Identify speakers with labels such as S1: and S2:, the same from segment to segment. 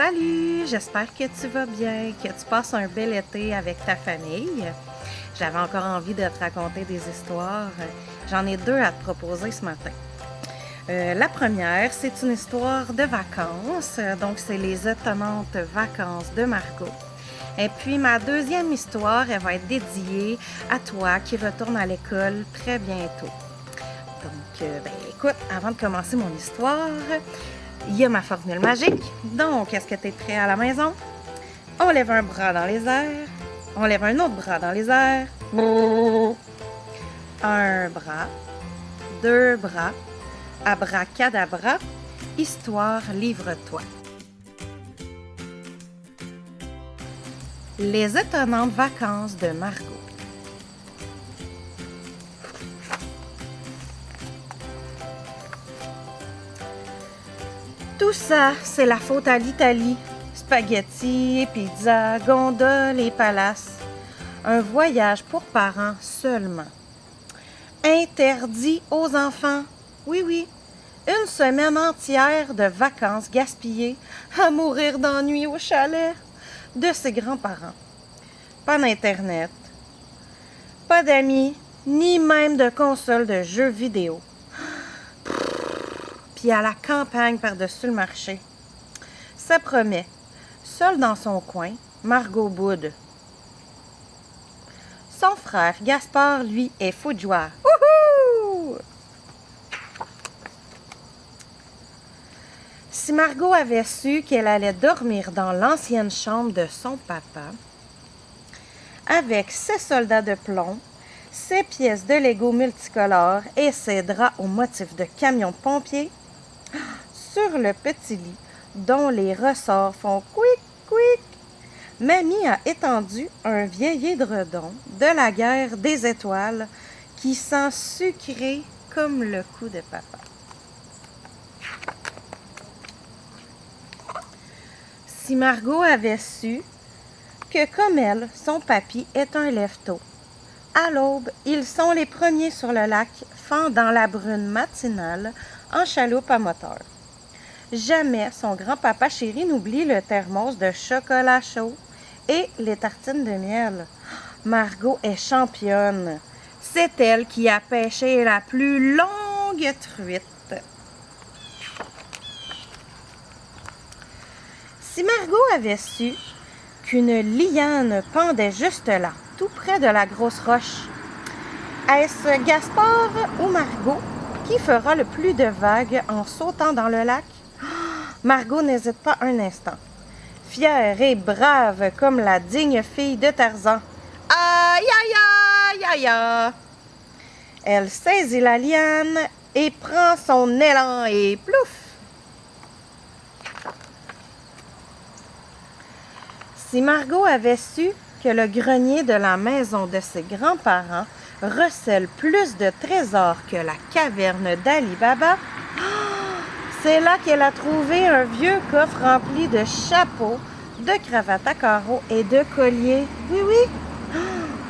S1: Salut! J'espère que tu vas bien, que tu passes un bel été avec ta famille. J'avais encore envie de te raconter des histoires. J'en ai deux à te proposer ce matin. La première, c'est une histoire de vacances. Donc, c'est les étonnantes vacances de Margot. Et puis, ma deuxième histoire, elle va être dédiée à toi qui retourne à l'école très bientôt. Donc, écoute, avant de commencer mon histoire, il y a ma formule magique. Donc, est-ce que tu es prêt à la maison? On lève un bras dans les airs. On lève un autre bras dans les airs. Un bras. Deux bras. Abracadabra. Histoire, livre-toi. Les étonnantes vacances de Margot. Tout ça, c'est la faute à l'Italie. Spaghetti, pizza, gondoles et palaces. Un voyage pour parents seulement. Interdit aux enfants. Oui, oui. Une semaine entière de vacances gaspillées à mourir d'ennui au chalet de ses grands-parents. Pas d'Internet, pas d'amis, ni même de console de jeux vidéo. Puis à la campagne par-dessus le marché. Ça promet. Seule dans son coin, Margot boude. Son frère Gaspard, lui, est fou de joie. Wouhou! Si Margot avait su qu'elle allait dormir dans l'ancienne chambre de son papa, avec ses soldats de plomb, ses pièces de Lego multicolores et ses draps au motif de camion de pompiers, sur le petit lit, dont les ressorts font quic, quic, Mamie a étendu un vieil édredon de la guerre des étoiles qui sent sucré comme le cou de papa. Si Margot avait su que, comme elle, son papy est un lève-tôt, à l'aube, ils sont les premiers sur le lac, fendant la brune matinale en chaloupe à moteur. Jamais son grand-papa chéri n'oublie le thermos de chocolat chaud et les tartines de miel. Margot est championne. C'est elle qui a pêché la plus longue truite. Si Margot avait su qu'une liane pendait juste là, tout près de la grosse roche, est-ce Gaspard ou Margot qui fera le plus de vagues en sautant dans le lac? Margot n'hésite pas un instant. Fière et brave comme la digne fille de Tarzan. Aïe, aïe, aïe, aïe! Elle saisit la liane et prend son élan et plouf! Si Margot avait su que le grenier de la maison de ses grands-parents recèle plus de trésors que la caverne d'Ali Baba, c'est là qu'elle a trouvé un vieux coffre rempli de chapeaux, de cravates à carreaux et de colliers. Oui, oui!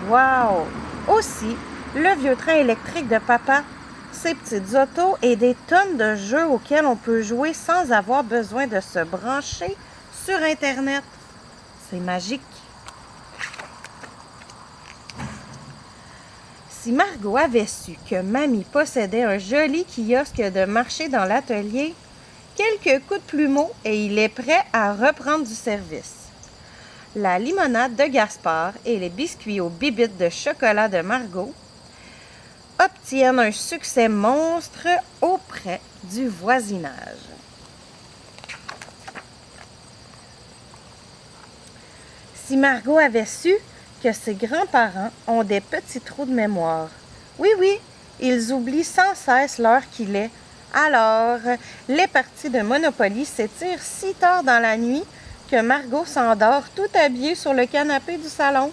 S1: Wow! Aussi, le vieux train électrique de papa, ses petites autos et des tonnes de jeux auxquels on peut jouer sans avoir besoin de se brancher sur Internet. C'est magique. Si Margot avait su que Mamie possédait un joli kiosque de marché dans l'atelier, quelques coups de plumeau et il est prêt à reprendre du service. La limonade de Gaspard et les biscuits aux bibittes de chocolat de Margot obtiennent un succès monstre auprès du voisinage. Si Margot avait su que ses grands-parents ont des petits trous de mémoire. Oui, oui, ils oublient sans cesse l'heure qu'il est. Alors, les parties de Monopoly s'étirent si tard dans la nuit que Margot s'endort tout habillée sur le canapé du salon.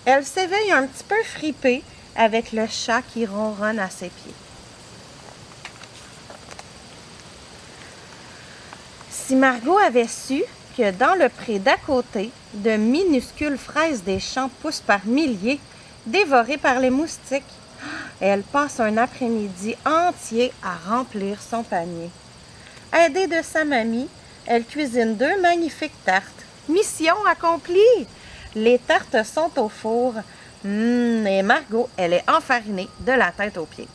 S1: Elle s'éveille un petit peu fripée avec le chat qui ronronne à ses pieds. Si Margot avait su que dans le pré d'à côté, de minuscules fraises des champs poussent par milliers, dévorées par les moustiques, elle passe un après-midi entier à remplir son panier. Aidée de sa mamie, elle cuisine 2 magnifiques tartes. Mission accomplie! Les tartes sont au four. Et Margot, elle est enfarinée de la tête aux pieds.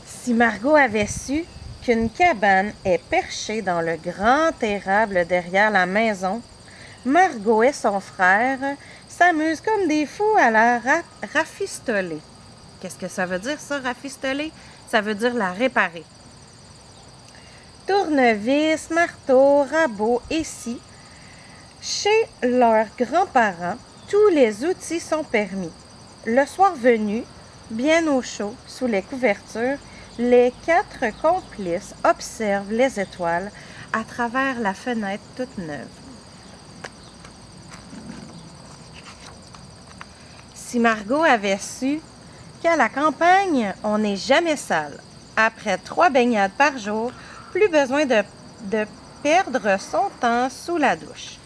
S1: Si Margot avait su qu'une cabane est perchée dans le grand érable derrière la maison, Margot et son frère s'amusent comme des fous à la rafistoler. Qu'est-ce que ça veut dire, ça, rafistoler? Ça veut dire la réparer. Tournevis, marteau, rabot et scie. Chez leurs grands-parents, tous les outils sont permis. Le soir venu, bien au chaud, sous les couvertures, les 4 complices observent les étoiles à travers la fenêtre toute neuve. Si Margot avait su qu'à la campagne, on n'est jamais sale. Après 3 baignades par jour, plus besoin de perdre son temps sous la douche.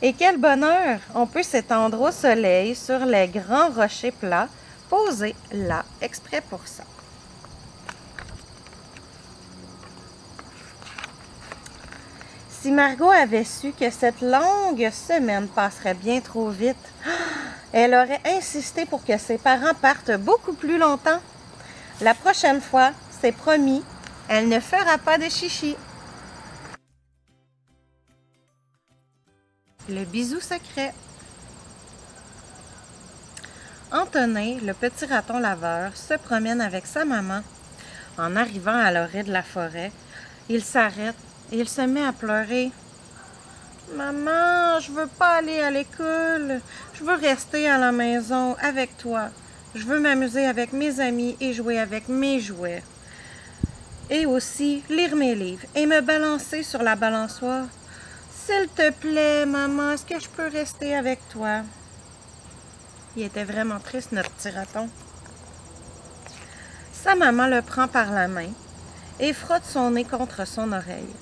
S1: Et quel bonheur! On peut s'étendre au soleil sur les grands rochers plats, posés là, exprès pour ça. Si Margot avait su que cette longue semaine passerait bien trop vite, elle aurait insisté pour que ses parents partent beaucoup plus longtemps. La prochaine fois, c'est promis, elle ne fera pas de chichi. Le bisou secret. Antonin, le petit raton laveur, se promène avec sa maman. En arrivant à l'orée de la forêt, il s'arrête et il se met à pleurer. « Maman, je veux pas aller à l'école. Je veux rester à la maison avec toi. Je veux m'amuser avec mes amis et jouer avec mes jouets. Et aussi lire mes livres et me balancer sur la balançoire. S'il te plaît, maman, est-ce que je peux rester avec toi? » Il était vraiment triste, notre petit raton. Sa maman le prend par la main et frotte son nez contre son oreille.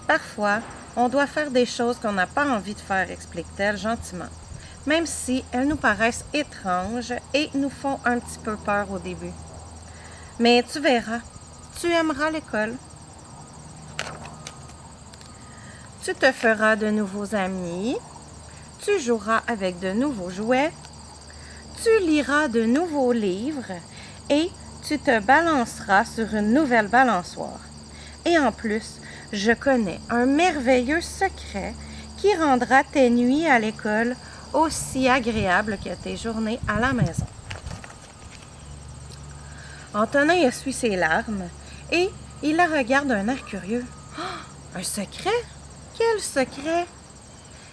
S1: Parfois, on doit faire des choses qu'on n'a pas envie de faire, explique-t-elle gentiment, même si elles nous paraissent étranges et nous font un petit peu peur au début. Mais tu verras, tu aimeras l'école. Tu te feras de nouveaux amis, tu joueras avec de nouveaux jouets, tu liras de nouveaux livres et tu te balanceras sur une nouvelle balançoire. Et en plus, je connais un merveilleux secret qui rendra tes nuits à l'école aussi agréables que tes journées à la maison. Antonin essuie ses larmes et il la regarde d'un air curieux. Oh, un secret? Quel secret?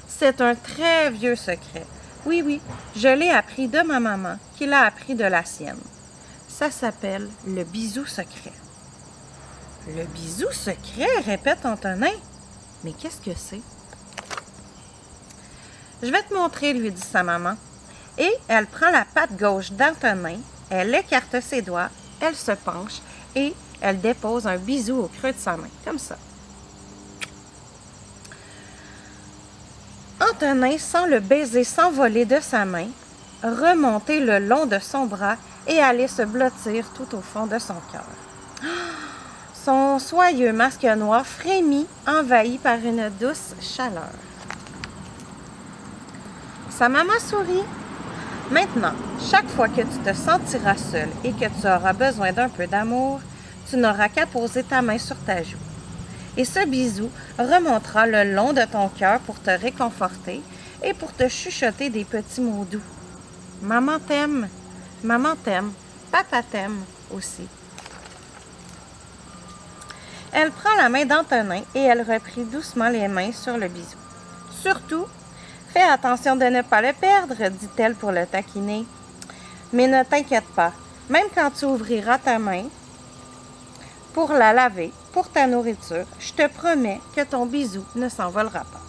S1: C'est un très vieux secret. Oui, je l'ai appris de ma maman, qui l'a appris de la sienne. Ça s'appelle le bisou secret. Le bisou secret, répète Antonin. Mais qu'est-ce que c'est? Je vais te montrer, lui dit sa maman. Et elle prend la patte gauche d'Antonin, elle écarte ses doigts, elle se penche et elle dépose un bisou au creux de sa main, comme ça. Antonin sent le baiser s'envoler de sa main, remonter le long de son bras et aller se blottir tout au fond de son cœur. Son soyeux masque noir frémit, envahi par une douce chaleur. Sa maman sourit. Maintenant, chaque fois que tu te sentiras seul et que tu auras besoin d'un peu d'amour, tu n'auras qu'à poser ta main sur ta joue. Et ce bisou remontera le long de ton cœur pour te réconforter et pour te chuchoter des petits mots doux. Maman t'aime, papa t'aime aussi. Elle prend la main d'Antonin et elle reprit doucement les mains sur le bisou. Surtout, fais attention de ne pas le perdre, dit-elle pour le taquiner. Mais ne t'inquiète pas, même quand tu ouvriras ta main pour la laver, pour ta nourriture, je te promets que ton bisou ne s'envolera pas.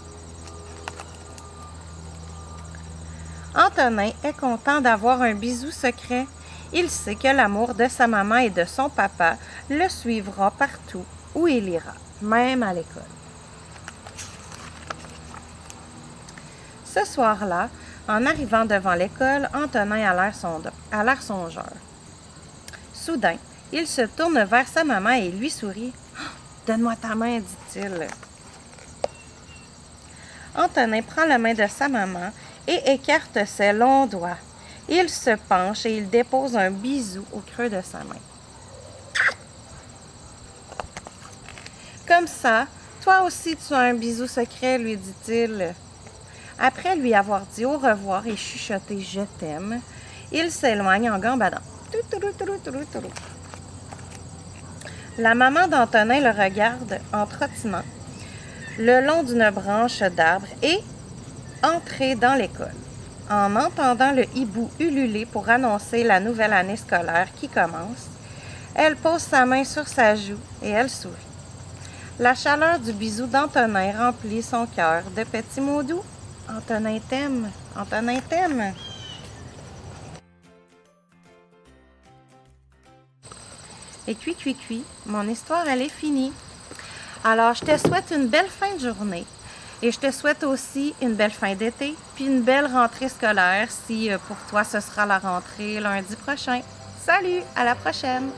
S1: Antonin est content d'avoir un bisou secret. Il sait que l'amour de sa maman et de son papa le suivra partout où il ira, même à l'école. Ce soir-là, en arrivant devant l'école, Antonin a l'air songeur. Soudain, Il se tourne vers sa maman et lui sourit. « Oh, donne-moi ta main, dit-il. » Antonin prend la main de sa maman et écarte ses longs doigts. Il se penche et il dépose un bisou au creux de sa main. « Comme ça, toi aussi tu as un bisou secret, lui dit-il. » Après lui avoir dit au revoir et chuchoté « Je t'aime », il s'éloigne en gambadant. La maman d'Antonin le regarde en trottinant le long d'une branche d'arbre et entrer dans l'école. En entendant le hibou ululer pour annoncer la nouvelle année scolaire qui commence, elle pose sa main sur sa joue et elle sourit. La chaleur du bisou d'Antonin remplit son cœur de petits mots doux. Antonin t'aime, Antonin t'aime. Et cuit, mon histoire, elle est finie. Alors, je te souhaite une belle fin de journée. Et je te souhaite aussi une belle fin d'été, puis une belle rentrée scolaire si pour toi ce sera la rentrée lundi prochain. Salut, à la prochaine!